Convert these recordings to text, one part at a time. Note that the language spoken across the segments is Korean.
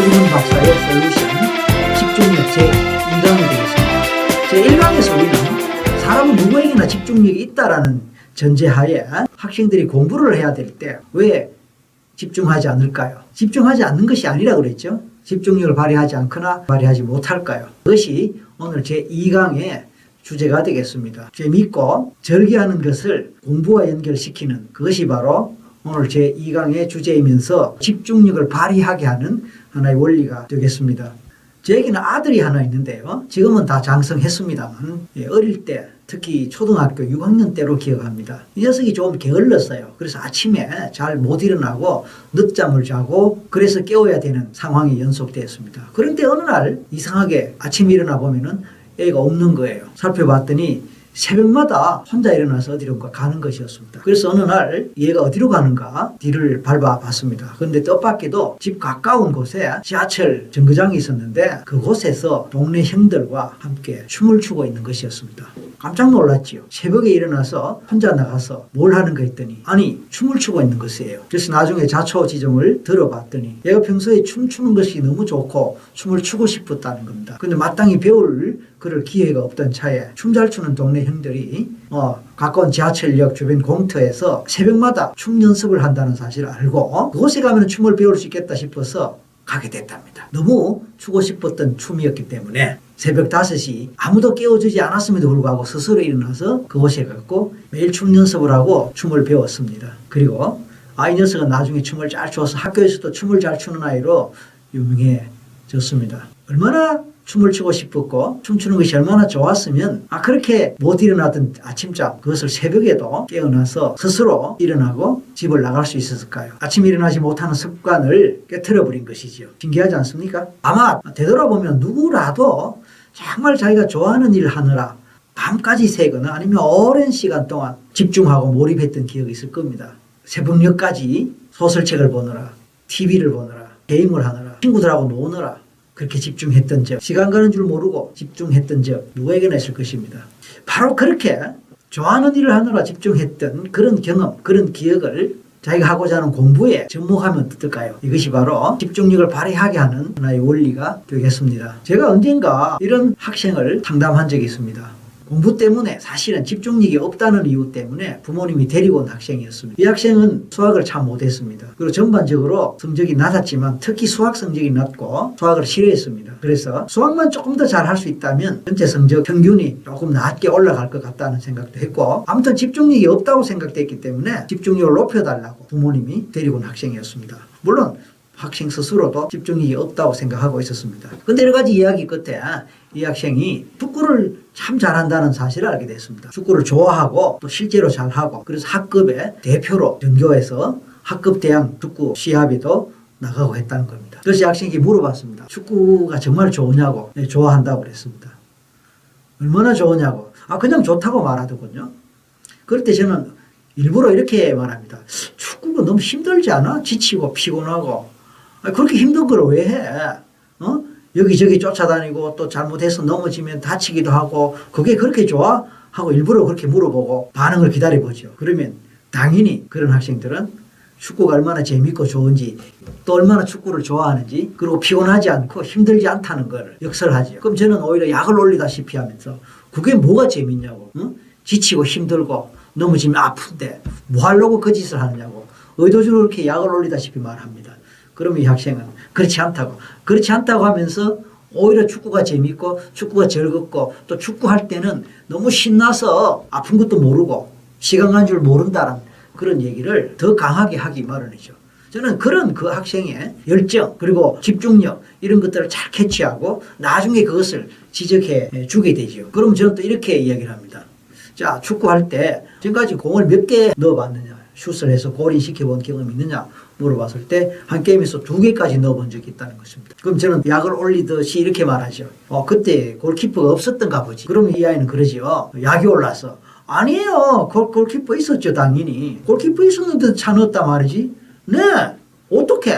최근원 박사의 솔루션 집중력 제2강이 되겠습니다. 제1강에서 우리는 사람은 누구에게나 집중력이 있다라는 전제하에 학생들이 공부를 해야 될 때 왜 집중하지 않을까요? 집중하지 않는 것이 아니라 그랬죠. 집중력을 발휘하지 않거나 발휘하지 못할까요? 그것이 오늘 제2강의 주제가 되겠습니다. 재미있고 절개하는 것을 공부와 연결시키는 그것이 바로 오늘 제2강의 주제이면서 집중력을 발휘하게 하는 하나의 원리가 되겠습니다. 저에게는 아들이 하나 있는데요. 지금은 다 장성했습니다만 어릴 때 특히 초등학교 6학년 때로 기억합니다. 이 녀석이 좀 게을렀어요. 그래서 아침에 잘 못 일어나고 늦잠을 자고 그래서 깨워야 되는 상황이 연속되었습니다. 그런데 어느 날 이상하게 아침에 일어나 보면은 애가 없는 거예요. 살펴봤더니 새벽마다 혼자 일어나서 어디론가 가는 것이었습니다. 그래서 어느 날 얘가 어디로 가는가 뒤를 밟아봤습니다. 그런데 뜻밖에도 집 가까운 곳에 지하철 정거장이 있었는데 그곳에서 동네 형들과 함께 춤을 추고 있는 것이었습니다. 깜짝 놀랐지요. 새벽에 일어나서 혼자 나가서 뭘 하는가 했더니 아니 춤을 추고 있는 것이에요. 그래서 나중에 자초지종을 들어봤더니 얘가 평소에 춤추는 것이 너무 좋고 춤을 추고 싶었다는 겁니다. 근데 마땅히 배울 그럴 기회가 없던 차에 춤 잘 추는 동네 형들이 가까운 지하철역 주변 공터에서 새벽마다 춤 연습을 한다는 사실을 알고 그곳에 가면 춤을 배울 수 있겠다 싶어서 가게 됐답니다. 너무 추고 싶었던 춤이었기 때문에 새벽 5시 아무도 깨워주지 않았음에도 불구하고 스스로 일어나서 그곳에 갔고 매일 춤 연습을 하고 춤을 배웠습니다. 그리고 이 녀석은 나중에 춤을 잘 추어서 학교에서도 춤을 잘 추는 아이로 유명해졌습니다. 얼마나 춤을 추고 싶었고 춤추는 것이 얼마나 좋았으면 그렇게 못 일어나던 아침잠 그것을 새벽에도 깨어나서 스스로 일어나고 집을 나갈 수 있었을까요? 아침에 일어나지 못하는 습관을 깨트려버린 것이죠. 신기하지 않습니까? 아마 되돌아보면 누구라도 정말 자기가 좋아하는 일을 하느라 밤까지 새거나 아니면 오랜 시간 동안 집중하고 몰입했던 기억이 있을 겁니다. 새벽녘까지 소설책을 보느라 TV를 보느라 게임을 하느라 친구들하고 노느라 그렇게 집중했던 적, 시간 가는 줄 모르고 집중했던 적 누구에게나 있을 것입니다. 바로 그렇게 좋아하는 일을 하느라 집중했던 그런 경험, 그런 기억을 자기가 하고자 하는 공부에 접목하면 어떨까요? 이것이 바로 집중력을 발휘하게 하는 하나의 원리가 되겠습니다. 제가 언젠가 이런 학생을 상담한 적이 있습니다. 공부 때문에 사실은 집중력이 없다는 이유 때문에 부모님이 데리고 온 학생이었습니다. 이 학생은 수학을 참 못했습니다. 그리고 전반적으로 성적이 낮았지만 특히 수학 성적이 낮고 수학을 싫어했습니다. 그래서 수학만 조금 더 잘할 수 있다면 전체 성적 평균이 조금 낮게 올라갈 것 같다는 생각도 했고 아무튼 집중력이 없다고 생각됐기 때문에 집중력을 높여달라고 부모님이 데리고 온 학생이었습니다. 물론 학생 스스로도 집중력이 없다고 생각하고 있었습니다. 근데 여러 가지 이야기 끝에 이 학생이 축구를 참 잘한다는 사실을 알게 됐습니다. 축구를 좋아하고 또 실제로 잘하고 그래서 학급의 대표로 전교해서 학급 대항 축구 시합에도 나가고 했다는 겁니다. 그래서 이 학생에게 물어봤습니다. 축구가 정말 좋으냐고. 네, 좋아한다고 그랬습니다. 얼마나 좋으냐고. 그냥 좋다고 말하더군요. 그럴 때 저는 일부러 이렇게 말합니다. 축구가 너무 힘들지 않아? 지치고 피곤하고. 그렇게 힘든 걸 왜 해? 여기저기 쫓아다니고 또 잘못해서 넘어지면 다치기도 하고 그게 그렇게 좋아? 하고 일부러 그렇게 물어보고 반응을 기다려보죠. 그러면 당연히 그런 학생들은 축구가 얼마나 재밌고 좋은지 또 얼마나 축구를 좋아하는지 그리고 피곤하지 않고 힘들지 않다는 걸 역설하죠. 그럼 저는 오히려 약을 올리다시피 하면서 그게 뭐가 재밌냐고. 지치고 힘들고 넘어지면 아픈데 뭐 하려고 그 짓을 하느냐고 의도적으로 그렇게 약을 올리다시피 말합니다. 그러면 이 학생은 그렇지 않다고 하면서 오히려 축구가 재밌고 축구가 즐겁고 또 축구할 때는 너무 신나서 아픈 것도 모르고 시간 간 줄 모른다는 그런 얘기를 더 강하게 하기 마련이죠. 저는 그런 그 학생의 열정 그리고 집중력 이런 것들을 잘 캐치하고 나중에 그것을 지적해 주게 되죠. 그럼 저는 또 이렇게 이야기를 합니다. 자, 축구할 때 지금까지 공을 몇 개 넣어봤느냐 슛을 해서 골인시켜본 경험이 있느냐 물어봤을 때 한 게임에서 2개까지 넣어본 적이 있다는 것입니다. 그럼 저는 약을 올리듯이 이렇게 말하죠. 그때 골키퍼가 없었던가 보지. 그러면 이 아이는 그러죠. 약이 올라서 아니에요. 골키퍼 있었죠 당연히. 골키퍼 있었는데 차 넣었단 말이지. 네. 어떻게?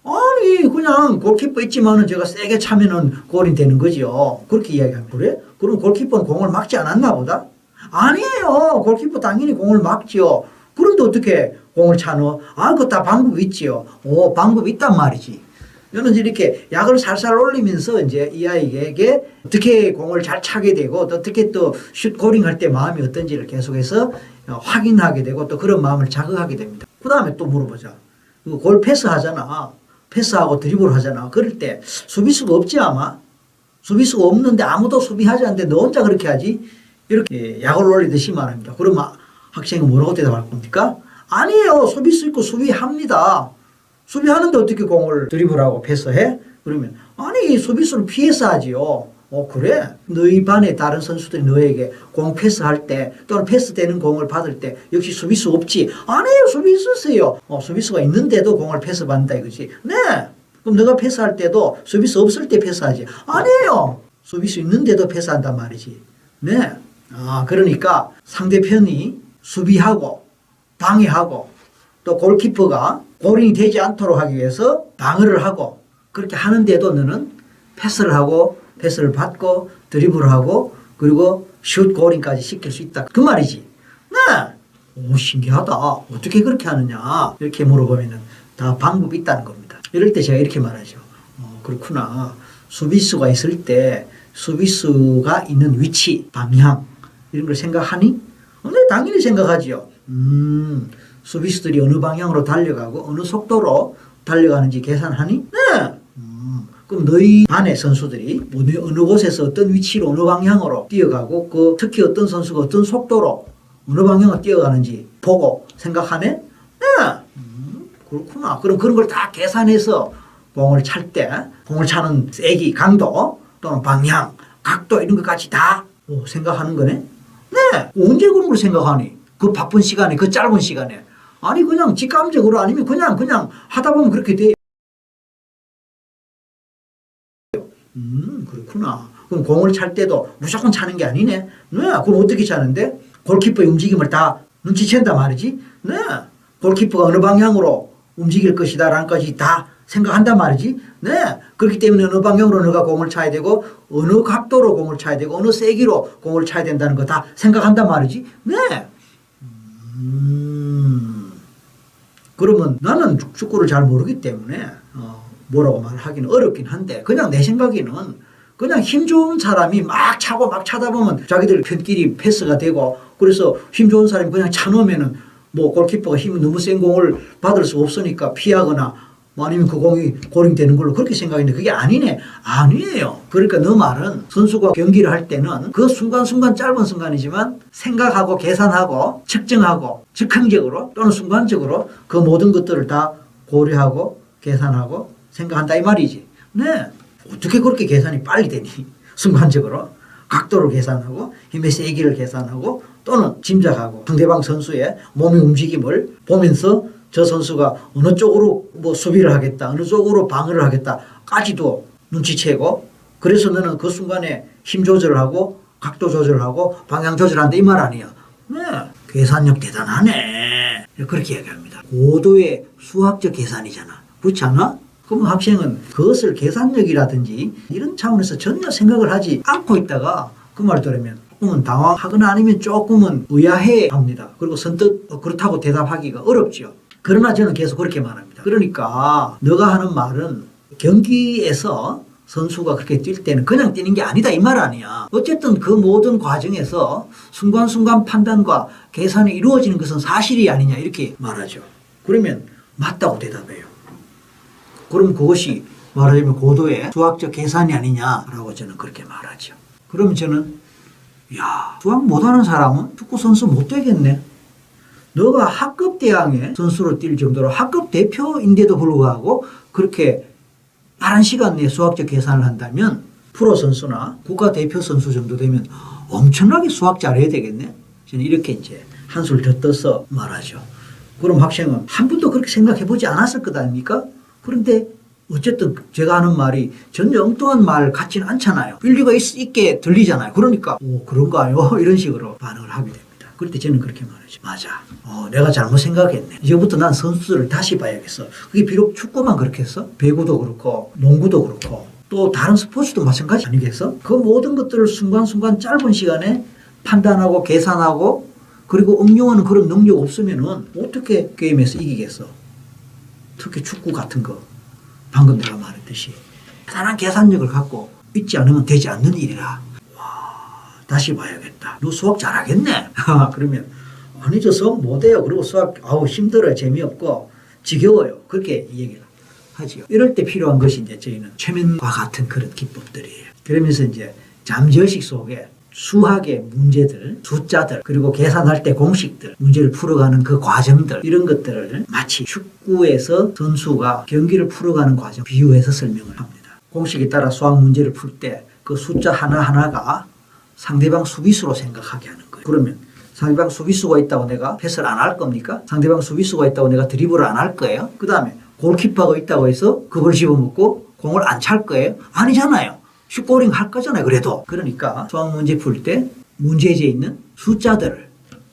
아니 그냥 골키퍼 있지만은 제가 세게 차면은 골이 되는 거죠. 그렇게 이야기하면 그래? 그럼 골키퍼는 공을 막지 않았나 보다? 아니에요. 골키퍼 당연히 공을 막죠. 그런데 어떻게 공을 차 넣어? 그거 다 방법이 있지요. 방법이 있단 말이지. 저는 이렇게 약을 살살 올리면서 이제 이 아이에게 어떻게 공을 잘 차게 되고 또 어떻게 또 슛 고링 할 때 마음이 어떤지를 계속해서 확인하게 되고 또 그런 마음을 자극하게 됩니다. 그 다음에 또 물어보자. 골 패스하잖아. 패스하고 드리블 하잖아. 그럴 때 수비수가 없지 아마. 수비수가 없는데 아무도 수비하지 않는데 너 혼자 그렇게 하지? 이렇게 약을 올리듯이 말합니다. 그러면 학생은 뭐라고 대답할 겁니까? 아니에요. 수비수 있고 수비합니다. 수비하는데 어떻게 공을 드리블하고 패스해? 그러면 아니 수비수를 피해서 하지요. 그래? 너희 반의 다른 선수들이 너에게 공 패스할 때 또는 패스되는 공을 받을 때 역시 수비수 없지? 아니에요. 수비수 있어요. 수비수가 있는데도 공을 패스받는다 이거지. 네. 그럼 너가 패스할 때도 수비수 없을 때 패스하지? 아니에요. 수비수 있는데도 패스한단 말이지. 네. 그러니까 상대편이 수비하고 방해하고 또 골키퍼가 골인이 되지 않도록 하기 위해서 방어를 하고 그렇게 하는데도 너는 패스를 하고 패스를 받고 드리블을 하고 그리고 슛 골인까지 시킬 수 있다. 그 말이지. 네. 신기하다. 어떻게 그렇게 하느냐. 이렇게 물어보면 다 방법이 있다는 겁니다. 이럴 때 제가 이렇게 말하죠. 그렇구나. 수비수가 있을 때 수비수가 있는 위치, 방향 이런 걸 생각하니? 네, 당연히 생각하지요. 수비수들이 어느 방향으로 달려가고 어느 속도로 달려가는지 계산하니? 네. 그럼 너희 반의 선수들이 어느 곳에서 어떤 위치로 어느 방향으로 뛰어가고 특히 어떤 선수가 어떤 속도로 어느 방향으로 뛰어가는지 보고 생각하네? 네. 그렇구나. 그럼 그런 걸 다 계산해서 공을 찰 때 공을 차는 세기, 강도 또는 방향, 각도 이런 것까지 다 생각하는 거네? 네. 언제 그런 걸 생각하니? 그 바쁜 시간에 그 짧은 시간에. 아니 그냥 직감적으로 아니면 그냥 하다 보면 그렇게 돼요. 그렇구나. 그럼 공을 찰 때도 무조건 차는 게 아니네. 네. 그럼 어떻게 차는데? 골키퍼의 움직임을 다 눈치챈단 말이지. 네. 골키퍼가 어느 방향으로 움직일 것이다 라는 것이 다 생각한단 말이지. 네. 그렇기 때문에 어느 방향으로 너가 공을 차야 되고 어느 각도로 공을 차야 되고 어느 세기로 공을 차야 된다는 거 다 생각한단 말이지. 네. 그러면 나는 축구를 잘 모르기 때문에 뭐라고 말하기는 어렵긴 한데 그냥 내 생각에는 그냥 힘 좋은 사람이 막 차고 막 차다 보면 자기들 편끼리 패스가 되고 그래서 힘 좋은 사람이 그냥 차놓으면은 뭐 골키퍼가 힘이 너무 센 공을 받을 수 없으니까 피하거나 뭐 아니면 그 공이 골인되는 걸로 그렇게 생각했는데 그게 아니네. 아니에요. 그러니까 너 말은 선수가 경기를 할 때는 그 순간순간 짧은 순간이지만 생각하고 계산하고 측정하고 즉흥적으로 또는 순간적으로 그 모든 것들을 다 고려하고 계산하고 생각한다 이 말이지. 네. 어떻게 그렇게 계산이 빨리 되니? 순간적으로 각도를 계산하고 힘의 세기를 계산하고 또는 짐작하고 상대방 선수의 몸의 움직임을 보면서 저 선수가 어느 쪽으로 뭐 수비를 하겠다 어느 쪽으로 방어를 하겠다까지도 눈치채고 그래서 너는 그 순간에 힘 조절을 하고 각도 조절을 하고 방향 조절한다 이 말 아니야. 네. 계산력 대단하네. 그렇게 얘기합니다. 고도의 수학적 계산이잖아. 그렇지 않아? 그럼 학생은 그것을 계산력이라든지 이런 차원에서 전혀 생각을 하지 않고 있다가 그 말 들으면 조금은 당황하거나 아니면 조금은 의아해합니다. 그리고 선뜻 그렇다고 대답하기가 어렵죠. 그러나 저는 계속 그렇게 말합니다. 그러니까 너가 하는 말은 경기에서 선수가 그렇게 뛸 때는 그냥 뛰는 게 아니다 이 말 아니야. 어쨌든 그 모든 과정에서 순간순간 판단과 계산이 이루어지는 것은 사실이 아니냐 이렇게 말하죠. 그러면 맞다고 대답해요. 그럼 그것이 말하자면 고도의 수학적 계산이 아니냐라고 저는 그렇게 말하죠. 그럼 저는 수학 못하는 사람은 축구 선수 못 되겠네. 너가 학급 대항에 선수로 뛸 정도로 학급 대표인데도 불구하고 그렇게 빠른 시간 내에 수학적 계산을 한다면 프로 선수나 국가 대표 선수 정도 되면 엄청나게 수학 잘해야 되겠네. 저는 이렇게 이제 한술 더 떠서 말하죠. 그럼 학생은 한 번도 그렇게 생각해 보지 않았을 것 아닙니까? 그런데 어쨌든 제가 하는 말이 전혀 엉뚱한 말 같지는 않잖아요. 일리가 있게 들리잖아요. 그러니까 그런가요? 이런 식으로 반응을 하게 됩니다. 그럴 때 저는 그렇게 말하죠. 맞아. 내가 잘못 생각했네. 이제부터 난 선수들을 다시 봐야겠어. 그게 비록 축구만 그렇겠어? 배구도 그렇고 농구도 그렇고 또 다른 스포츠도 마찬가지 아니겠어? 그 모든 것들을 순간순간 짧은 시간에 판단하고 계산하고 그리고 응용하는 그런 능력 없으면은 어떻게 게임에서 이기겠어? 특히 축구 같은 거. 방금 내가 말했듯이 대단한 계산력을 갖고 있지 않으면 되지 않는 일이라. 다시 봐야겠다. 너 수학 잘하겠네. 그러면 아니 저 수학 못해요. 그리고 수학 힘들어요. 재미없고 지겨워요. 그렇게 얘기를 하죠. 이럴 때 필요한 것이 이제 저희는 최면과 같은 그런 기법들이에요. 그러면서 이제 잠재의식 속에 수학의 문제들, 숫자들, 그리고 계산할 때 공식들, 문제를 풀어가는 그 과정들, 이런 것들을 마치 축구에서 선수가 경기를 풀어가는 과정 비유해서 설명을 합니다. 공식에 따라 수학 문제를 풀 때 그 숫자 하나하나가 상대방 수비수로 생각하게 하는 거예요. 그러면 상대방 수비수가 있다고 내가 패스를 안 할 겁니까? 상대방 수비수가 있다고 내가 드리블을 안 할 거예요? 그 다음에 골키퍼가 있다고 해서 그걸 집어먹고 공을 안 찰 거예요? 아니잖아요. 슛골링 할 거잖아요. 그래도. 그러니까 수학 문제 풀 때 문제지에 있는 숫자들을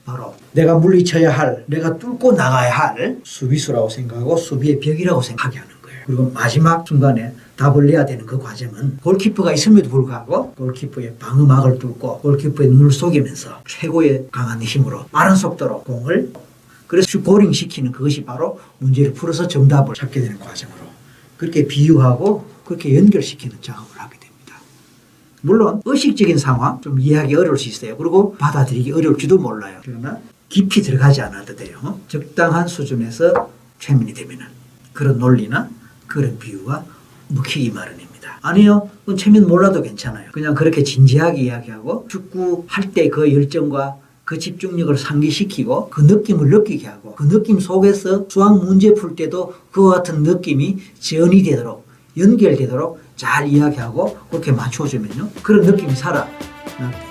바로 내가 물리쳐야 할, 내가 뚫고 나가야 할 수비수라고 생각하고 수비의 벽이라고 생각하게 하는 거예요. 그리고 마지막 순간에 답을 내야 되는 그 과정은 골키퍼가 있음에도 불구하고 골키퍼의 방어막을 뚫고 골키퍼의 눈을 속이면서 최고의 강한 힘으로 빠른 속도로 공을 그래서 슛골링 시키는 그것이 바로 문제를 풀어서 정답을 찾게 되는 과정으로 그렇게 비유하고 그렇게 연결시키는 작업을 하게 됩니다. 물론 의식적인 상황 좀 이해하기 어려울 수 있어요. 그리고 받아들이기 어려울지도 몰라요. 그러나 깊이 들어가지 않아도 돼요. 적당한 수준에서 최면이 되면은 그런 논리나 그런 비유가 먹히기 마련입니다. 아니요. 그건 최면 몰라도 괜찮아요. 그냥 그렇게 진지하게 이야기하고 축구 할 때 그 열정과 그 집중력을 상기시키고 그 느낌을 느끼게 하고 그 느낌 속에서 수학 문제 풀 때도 그와 같은 느낌이 전이 되도록 연결되도록 잘 이야기하고 그렇게 맞춰주면요. 그런 느낌이 살아나게